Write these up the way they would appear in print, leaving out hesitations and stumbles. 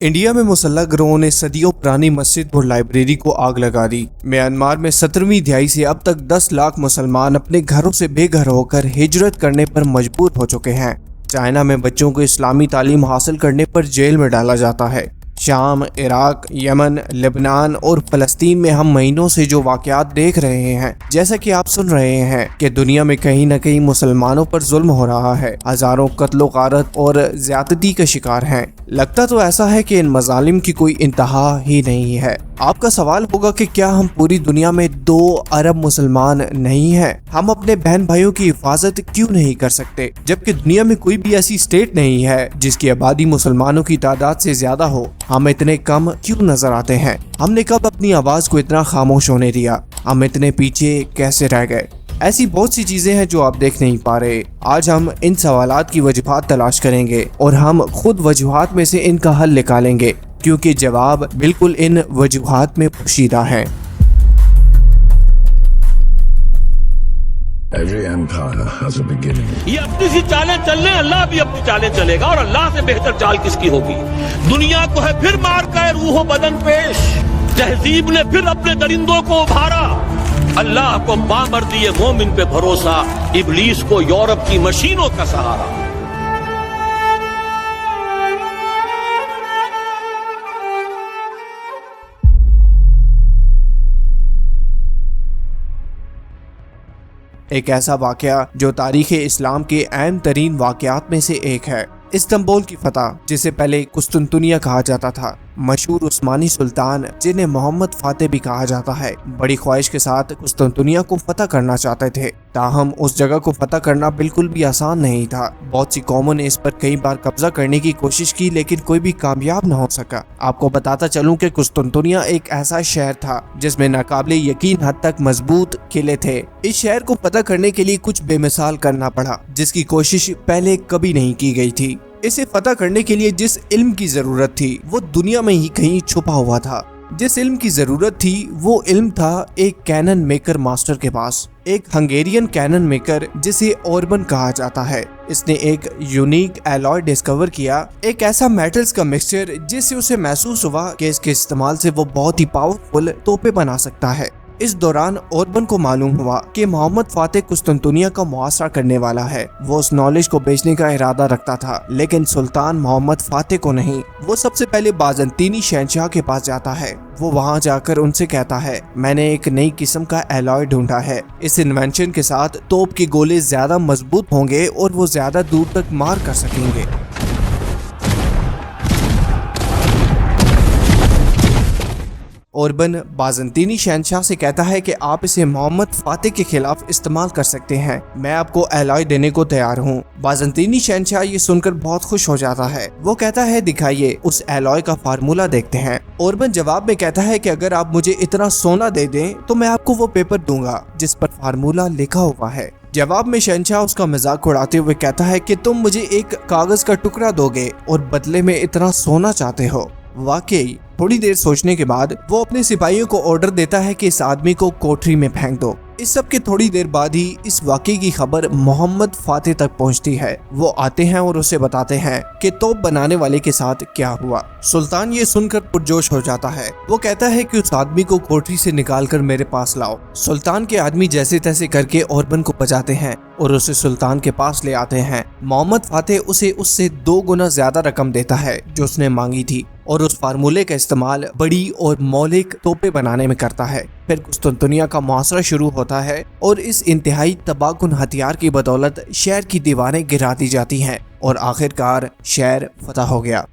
India में मुसल्लह गिरोह ने सदियों पुरानी मस्जिद और लाइब्रेरी को आग लगा दी। म्यांमार में 17वीं दिहाई से अब तक 10 लाख मुसलमान अपने घरों से बेघर होकर हिजरत करने पर मजबूर हो चुके हैं। चाइना में बच्चों को इस्लामी तालीम हासिल करने पर जेल में डाला जाता है। शाम, इराक, यमन, लेबनान और फलस्तीन में हम महीनों से जो वाक़यात देख रहे हैं, जैसा कि आप सुन रहे हैं कि दुनिया में कहीं न कहीं मुसलमानों पर जुल्म हो रहा है। हजारों कत्लो गारत और ज्यादती का शिकार हैं। लगता तो ऐसा है कि इन मजालिम की कोई इंतहा ही नहीं है। आपका सवाल होगा कि क्या हम पूरी दुनिया में 2 अरब मुसलमान नहीं हैं? हम अपने बहन भाइयों की हिफाजत क्यों नहीं कर सकते, जबकि दुनिया में कोई भी ऐसी स्टेट नहीं है जिसकी आबादी मुसलमानों की तादाद से ज्यादा हो। हम इतने कम क्यों नजर आते हैं? हमने कब अपनी आवाज को इतना खामोश होने दिया? हम इतने पीछे कैसे रह गए? ऐसी बहुत सी चीजें हैं जो आप देख नहीं पा रहे। आज हम इन सवालात की वजूहात तलाश करेंगे और हम खुद वजूहात में से इनका हल निकालेंगे, क्योंकि जवाब बिल्कुल इन वजूहात में पोशीदा है। Every empire has a beginning. ये अपनी सी चालें चल रहे, अल्लाह भी अपनी चालें चलेगा और अल्लाह से बेहतर चाल किसकी होगी। दुनिया को है फिर मार कर रूह बदन पेश, तहजीब ने फिर अपने दरिंदों को उभारा। अल्लाह को बामर्दी मोमिन पे भरोसा, इब्लीस को यूरोप की मशीनों का सहारा। एक ऐसा वाक़या जो तारीख़ इस्लाम के अहम तरीन वाक़यात में से एक है, इस्तांबुल की फतह, जिसे पहले कुस्तुनतुनिया कहा जाता था। मशहूर उस्मानी सुल्तान, जिन्हें मोहम्मद फातेह भी कहा जाता है, बड़ी ख्वाहिश के साथ कुस्तुनतुनिया को फतह करना चाहते थे। ताहम उस जगह को फतह करना बिल्कुल भी आसान नहीं था। बहुत सी कौमों ने इस पर कई बार कब्जा करने की कोशिश की, लेकिन कोई भी कामयाब न हो सका। आपको बताता चलूं कि कुस्तुनतुनिया एक ऐसा शहर था जिसमें नाकाबिले यकीन हद तक मजबूत किले थे। इस शहर को फतह करने के लिए कुछ बेमिसाल करना पड़ा, जिसकी कोशिश पहले कभी नहीं की गई थी। इसे फतह करने के लिए जिस इल्म की जरूरत थी वो दुनिया में ही कहीं छुपा हुआ था। जिस इल्म की जरूरत थी वो इल्म था एक कैनन मेकर मास्टर के पास, एक हंगेरियन कैनन मेकर जिसे ऑर्बन कहा जाता है। इसने एक यूनिक एलॉय डिस्कवर किया, एक ऐसा मेटल्स का मिक्सचर जिससे उसे महसूस हुआ कि इसके इस्तेमाल से वो बहुत ही पावरफुल तोपे बना सकता है। इस दौरान ऑर्बन को मालूम हुआ कि मोहम्मद फातेह कुस्तुनतुनिया का मुहासरा करने वाला है। वो उस नॉलेज को बेचने का इरादा रखता था, लेकिन सुल्तान मोहम्मद फातेह को नहीं। वो सबसे पहले बाज़ंतीनी शहंशाह के पास जाता है। वो वहाँ जाकर उनसे कहता है, मैंने एक नई किस्म का एलॉय ढूंढा है। इस इन्वेंशन के साथ तोप के गोले ज्यादा मजबूत होंगे और वो ज्यादा दूर तक मार कर सकेंगे। ऑर्बन बाज़ंतीनी शहंशाह से कहता है कि आप इसे मोहम्मद फातेह के खिलाफ इस्तेमाल कर सकते हैं। मैं आपको एलॉय देने को तैयार हूँ। बाज़ंतीनी शहंशाह ये सुनकर बहुत खुश हो जाता है। वो कहता है, दिखाइए, उस एलॉय का फार्मूला देखते हैं। ऑर्बन जवाब में कहता है कि अगर आप मुझे इतना सोना दे दें तो मैं आपको वो पेपर दूंगा जिस पर फार्मूला लिखा हुआ है। जवाब में शहंशाह उसका मजाक उड़ाते हुए कहता है कि तुम मुझे एक कागज का टुकड़ा दोगे और बदले में इतना सोना चाहते हो। वाकई थोड़ी देर सोचने के बाद वो अपने सिपाहियों को ऑर्डर देता है कि इस आदमी को कोठरी में फेंक दो। इस सब के थोड़ी देर बाद ही इस वाकये की खबर मोहम्मद फातेह तक पहुंचती है। वो आते हैं और उसे बताते हैं कि तोप बनाने वाले के साथ क्या हुआ। सुल्तान ये सुनकर पुरजोश हो जाता है। वो कहता है कि उस आदमी को कोठरी से निकालकर मेरे पास लाओ। सुल्तान के आदमी जैसे तैसे करके ऑर्बन को बचाते हैं और उसे सुल्तान के पास ले आते हैं। मोहम्मद फातेह उसे उससे 2 गुना ज्यादा रकम देता है जो उसने मांगी थी, और उस फार्मूले का इस्तेमाल बड़ी और मौलिक तोपे बनाने में करता है। फिर कुस्तुनतुनिया का मुहासरा शुरू होता है और इस इंतहाई तबाहकुन हथियार की बदौलत शहर की दीवारें गिरा दी जाती हैं और आखिरकार शहर फतह हो गया।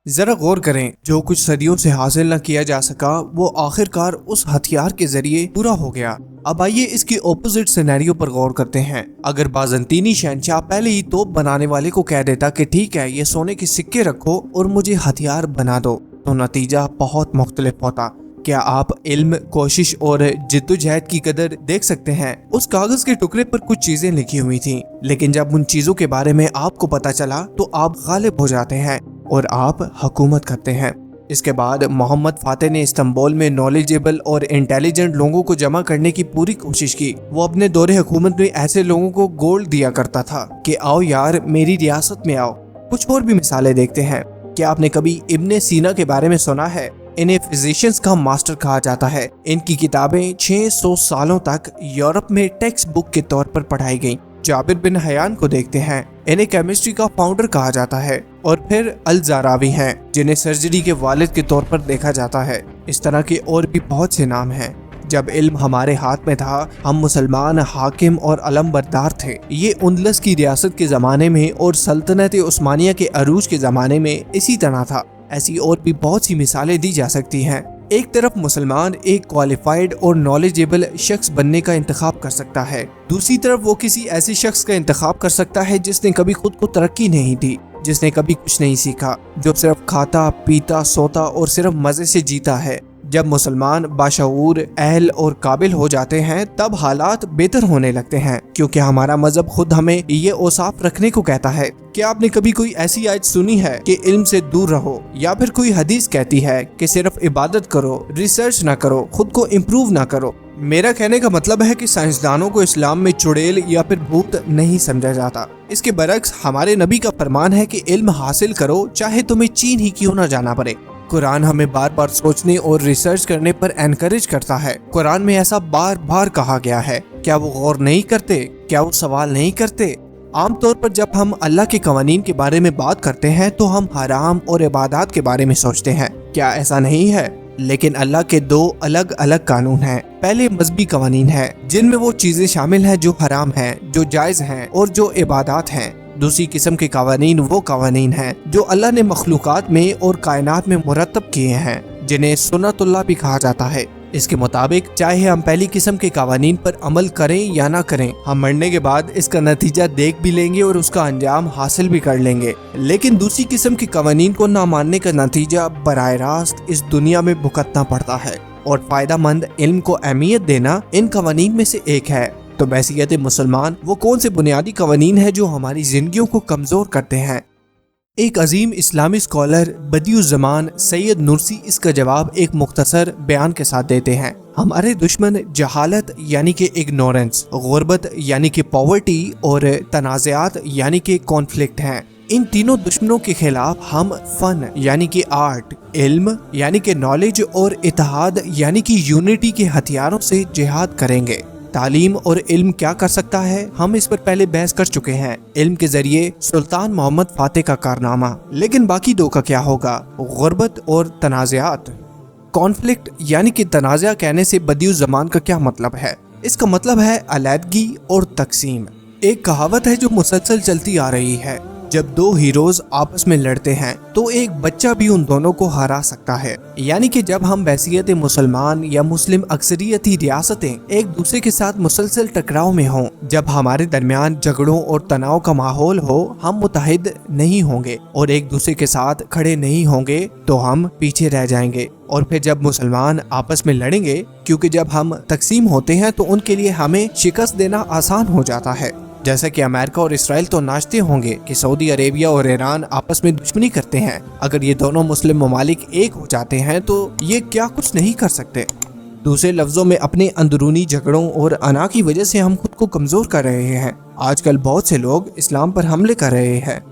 जरा गौर करें, जो कुछ सदियों से हासिल न किया जा सका वो आखिरकार उस हथियार के जरिए पूरा हो गया। अब आइए इसकी ऑपोजिट सिनेरियो पर गौर करते हैं। अगर बाज़ंतीनी शहंशाह पहले ही तोप बनाने वाले को कह देता कि ठीक है, ये सोने के सिक्के रखो और मुझे हथियार बना दो, तो नतीजा बहुत मुख्तलिफ होता। क्या आप इल्म, कोशिश और जिद्दोजहद की कदर देख सकते हैं? उस कागज के टुकड़े पर कुछ चीजें लिखी हुई थीं, लेकिन जब उन चीजों के बारे में आपको पता चला तो आप गालिब हो जाते हैं और आप हुकूमत करते हैं। इसके बाद मोहम्मद फातेह ने इस्तांबुल में नॉलेजेबल और इंटेलिजेंट लोगों को जमा करने की पूरी कोशिश की। वो अपने दौरे हुकूमत में ऐसे लोगों को गोल्ड दिया करता था कि आओ यार मेरी रियासत में आओ। कुछ और भी मिसालें देखते हैं। क्या आपने कभी इब्ने सीना के बारे में सुना है? इन्हें फिजिशियंस का मास्टर कहा जाता है। इनकी किताबें 600 सालों तक यूरोप में टेक्स्ट बुक के तौर पर पढ़ाई गईं। जाबिर बिन हयान को देखते हैं, इन्हें केमिस्ट्री का फाउंडर कहा जाता है। और फिर अल ज़ारावी हैं, जिन्हें सर्जरी के वालिद के तौर पर देखा जाता है। इस तरह के और भी बहुत से नाम हैं। जब इल्म हमारे हाथ में था, हम मुसलमान हाकिम और अलमबरदार थे। ये उंदलस की रियासत के ज़माने में और सल्तनत उस्मानिया के अरूज के ज़माने में इसी तरह था। ऐसी और भी बहुत सी मिसालें दी जा सकती हैं। एक तरफ मुसलमान एक क्वालिफाइड और नॉलेजेबल शख्स बनने का इंतखाब कर सकता है, दूसरी तरफ वो किसी ऐसे शख्स का इंतखाब कर सकता है जिसने कभी खुद को तरक्की नहीं दी, जिसने कभी कुछ नहीं सीखा, जो सिर्फ खाता पीता सोता और सिर्फ मजे से जीता है। जब मुसलमान बाशऊर, अहल और काबिल हो जाते हैं, तब हालात बेहतर होने लगते हैं, क्योंकि हमारा मजहब खुद हमें ये औसाफ रखने को कहता है। क्या आपने कभी कोई ऐसी आयत सुनी है कि इल्म से दूर रहो, या फिर कोई हदीस कहती है कि सिर्फ इबादत करो, रिसर्च ना करो, खुद को इम्प्रूव ना करो? मेरा कहने का मतलब है कि साइंसदानों को इस्लाम में चुड़ैल या फिर भूत नहीं समझा जाता। इसके बरक्स हमारे नबी का फरमान है कि इल्म हासिल करो, चाहे तुम्हें चीन ही क्यों ना जाना पड़े। कुरान हमें बार बार सोचने और रिसर्च करने पर एनकरेज करता है। कुरान में ऐसा बार बार कहा गया है। क्या वो गौर नहीं करते? क्या वो सवाल नहीं करते? आमतौर पर जब हम अल्लाह के कवानीन के बारे में बात करते हैं तो हम हराम और इबादत के बारे में सोचते हैं। क्या ऐसा नहीं है? लेकिन अल्लाह के दो अलग अलग कानून हैं। पहले मजहबी कवानीन है, जिनमें वो चीजें शामिल हैं जो हराम हैं, जो जायज हैं और जो इबादत हैं। दूसरी किस्म के कवानीन वो कवानीन हैं जो अल्लाह ने मखलूकात में और कायनात में मुरतब किए हैं, जिन्हें सुन्नतुल्लाह भी कहा जाता है। इसके मुताबिक चाहे हम पहली किस्म के कवानीन पर अमल करें या ना करें, हम मरने के बाद इसका नतीजा देख भी लेंगे और उसका अंजाम हासिल भी कर लेंगे। लेकिन दूसरी किस्म के कवानीन को ना मानने का नतीजा बराह रास्त इस दुनिया में भुगतना पड़ता है। और फायदा मंद इल्म को अहमियत देना इन कवानीन में से एक है। तो बैसियत मुसलमान वो कौन से बुनियादी कवानीन है जो हमारी जिंदगियों को कमजोर करते हैं? एक अजीम इस्लामी स्कॉलर बदियुज़्ज़मान सैयद नुरसी इसका जवाब एक मुख्तसर बयान के साथ देते हैं। हमारे दुश्मन जहालत यानी कि इग्नोरेंस, गुर्बत यानी कि पॉवर्टी और तनाज़ात यानी कि कॉन्फ्लिक्ट हैं। इन तीनों दुश्मनों के खिलाफ हम फन यानी कि आर्ट, इल्म यानी कि नॉलेज और इत्तेहाद यानी कि यूनिटी के हथियारों से जिहाद करेंगे। तालीम और इल्म क्या कर सकता है, हम इस पर पहले बहस कर चुके हैं। इल्म के जरिए सुल्तान मोहम्मद फातेह का कारनामा, लेकिन बाकी दो का क्या होगा? गुर्बत और तनाज़ात। कॉन्फ्लिक्ट यानी कि तनाज़ा कहने से बदियुज़्ज़मान का क्या मतलब है? इसका मतलब है अलहदगी और तकसीम। एक कहावत है जो मुसलसल चलती आ रही है, जब दो हीरोज आपस में लड़ते हैं तो एक बच्चा भी उन दोनों को हरा सकता है। यानी कि जब हम बैसियत मुसलमान या मुस्लिम अक्सरियती रियासतें एक दूसरे के साथ मुसलसल टकराव में हों, जब हमारे दरमियान झगड़ों और तनाव का माहौल हो, हम मुत्तहिद नहीं होंगे और एक दूसरे के साथ खड़े नहीं होंगे तो हम पीछे रह जाएंगे। और फिर जब मुसलमान आपस में लड़ेंगे, क्योंकि जब हम तकसीम होते हैं तो उनके लिए हमें शिकस्त देना आसान हो जाता है। जैसा कि अमेरिका और इसराइल तो नाचते होंगे कि सऊदी अरेबिया और ईरान आपस में दुश्मनी करते हैं। अगर ये दोनों मुस्लिम ममालिक एक हो जाते हैं तो ये क्या कुछ नहीं कर सकते। दूसरे लफ्जों में अपने अंदरूनी झगड़ों और अना की वजह से हम खुद को कमजोर कर रहे हैं। आजकल बहुत से लोग इस्लाम पर हमले कर रहे हैं।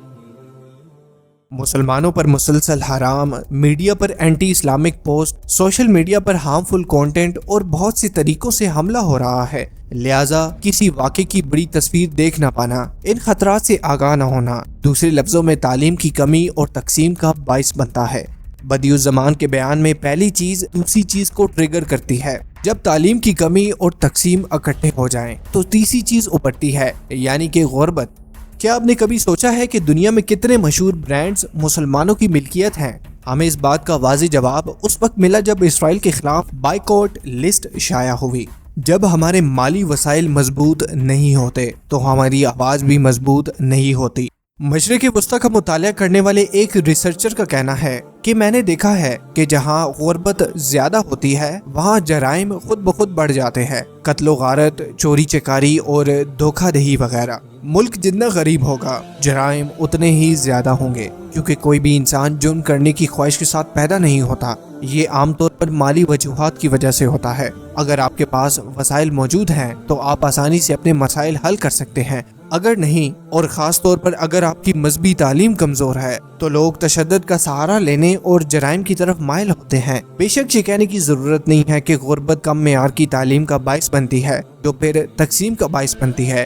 मुसलमानों पर मुसलसल हराम, मीडिया पर anti Islamic post, social media पर हार्मफुल कंटेंट और बहुत से तरीकों से हमला हो रहा है। लिहाजा किसी वाक़े की बड़ी तस्वीर देख ना पाना, इन खतरात से आगाह न होना, दूसरे लफ्जों में तालीम की कमी और तकसीम का बाइस बनता है। बदियुज़्ज़मान के बयान में पहली चीज दूसरी चीज को ट्रिगर करती है। जब तालीम की कमी और तकसीम इकट्ठे हो जाएं, तो तीसरी चीज उभरती है, यानी कि गुर्बत। क्या आपने कभी सोचा है कि दुनिया में कितने मशहूर ब्रांड्स मुसलमानों की मिल्कियत हैं? हमें इस बात का वाज़ेह जवाब उस वक्त मिला जब इसराइल के खिलाफ बाइकॉट लिस्ट शाया हुई। जब हमारे माली वसाइल मजबूत नहीं होते तो हमारी आवाज़ भी मजबूत नहीं होती। मशरिक़ वस्ता का मुतालिया करने वाले एक रिसर्चर का कहना है कि मैंने देखा है कि जहाँ गुर्बत ज्यादा होती है वहाँ जराइम खुद ब खुद बढ़ जाते हैं। कत्लो गारत, चोरी चकारी और धोखाधड़ी वगैरह। मुल्क जितना गरीब होगा जराइम उतने ही ज्यादा होंगे, क्योंकि कोई भी इंसान जुर्म करने की ख्वाहिश के साथ पैदा नहीं होता। ये आमतौर पर माली वजूहात की वजह से होता है। अगर आपके पास वसाइल मौजूद हैं तो आप आसानी से अपने मसाइल हल कर सकते हैं اگر نہیں، اور خاص طور پر اگر آپ کی مذہبی تعلیم کمزور ہے، تو لوگ تشدد کا سہارا لینے اور جرائم کی طرف مائل ہوتے ہیں۔ بے شک یہ کہنے کی ضرورت نہیں ہے کہ غربت کم معیار کی تعلیم کا باعث بنتی ہے، جو پھر تقسیم کا باعث بنتی ہے۔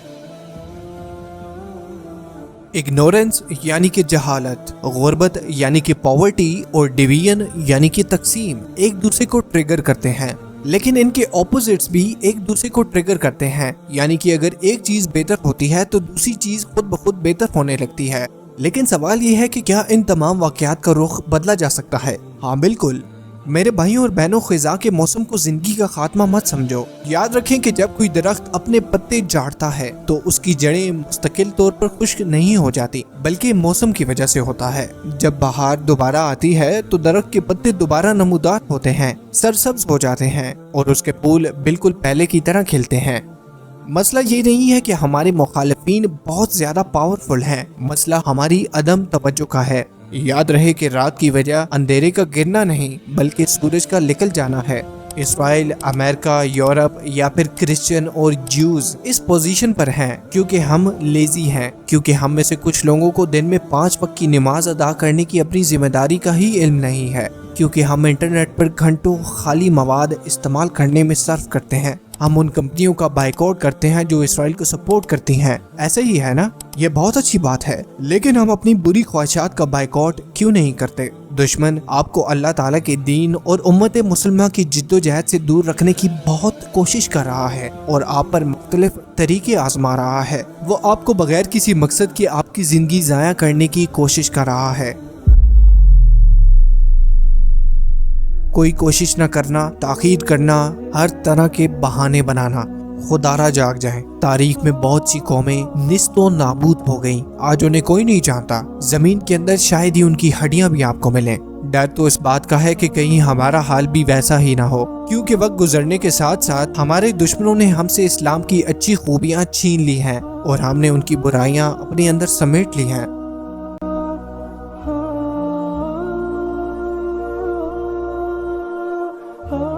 اگنورنس یعنی کہ جہالت، غربت یعنی کہ پاورٹی، اور ڈویژن یعنی کہ تقسیم ایک دوسرے کو ٹریگر کرتے ہیں، لیکن ان کے اپوزٹس بھی ایک دوسرے کو ٹریگر کرتے ہیں، یعنی کہ اگر ایک چیز بہتر ہوتی ہے تو دوسری چیز خود بخود بہتر ہونے لگتی ہے۔ لیکن سوال یہ ہے کہ کیا ان تمام واقعات کا رخ بدلا جا سکتا ہے؟ ہاں بالکل۔ میرے بھائیوں اور بہنوں، خزاں کے موسم کو زندگی کا خاتمہ مت سمجھو۔ یاد رکھیں کہ جب کوئی درخت اپنے پتے جھاڑتا ہے تو اس کی جڑیں مستقل طور پر خشک نہیں ہو جاتی، بلکہ موسم کی وجہ سے ہوتا ہے۔ جب بہار دوبارہ آتی ہے تو درخت کے پتے دوبارہ نمودار ہوتے ہیں، سرسبز ہو جاتے ہیں، اور اس کے پھول بالکل پہلے کی طرح کھلتے ہیں۔ مسئلہ یہ نہیں ہے کہ ہمارے مخالفین بہت زیادہ پاورفل ہیں، مسئلہ ہماری عدم توجہ کا ہے۔ یاد رہے کہ رات کی وجہ اندھیرے کا گرنا نہیں، بلکہ سورج کا نکل جانا ہے۔ اسرائیل، امریکہ، یورپ یا پھر کرسچن اور جیوز اس پوزیشن پر ہیں کیونکہ ہم لیزی ہیں، کیونکہ ہم میں سے کچھ لوگوں کو دن میں 5 وقت کی نماز ادا کرنے کی اپنی ذمہ داری کا ہی علم نہیں ہے، کیونکہ ہم انٹرنیٹ پر گھنٹوں خالی مواد استعمال کرنے میں صرف کرتے ہیں۔ ہم ان کمپنیوں کا بائیکاٹ کرتے ہیں جو اسرائیل کو سپورٹ کرتی ہیں۔ ایسا ہی ہے نا؟ یہ بہت اچھی بات ہے، لیکن ہم اپنی بری خواہشات کا بائیکاٹ کیوں نہیں کرتے؟ دشمن آپ کو اللہ تعالیٰ کے دین اور امت مسلمہ کی جد و جہد سے دور رکھنے کی بہت کوشش کر رہا ہے، اور آپ پر مختلف طریقے آزما رہا ہے۔ وہ آپ کو بغیر کسی مقصد کے آپ کی زندگی ضائع کرنے کی کوشش کر رہا ہے۔ کوئی کوشش نہ کرنا، تاخیر کرنا، ہر طرح کے بہانے بنانا۔ خدارا جاگ جائیں، تاریخ میں بہت سی قومیں نیست و نابود ہو گئیں، آج انہیں کوئی نہیں جانتا۔ زمین کے اندر شاید ہی ان کی ہڈیاں بھی آپ کو ملیں۔ ڈر تو اس بات کا ہے کہ کہیں ہمارا حال بھی ویسا ہی نہ ہو، کیونکہ وقت گزرنے کے ساتھ ساتھ ہمارے دشمنوں نے ہم سے اسلام کی اچھی خوبیاں چھین لی ہیں، اور ہم نے ان کی برائیاں اپنے اندر سمیٹ لی ہیں۔ oh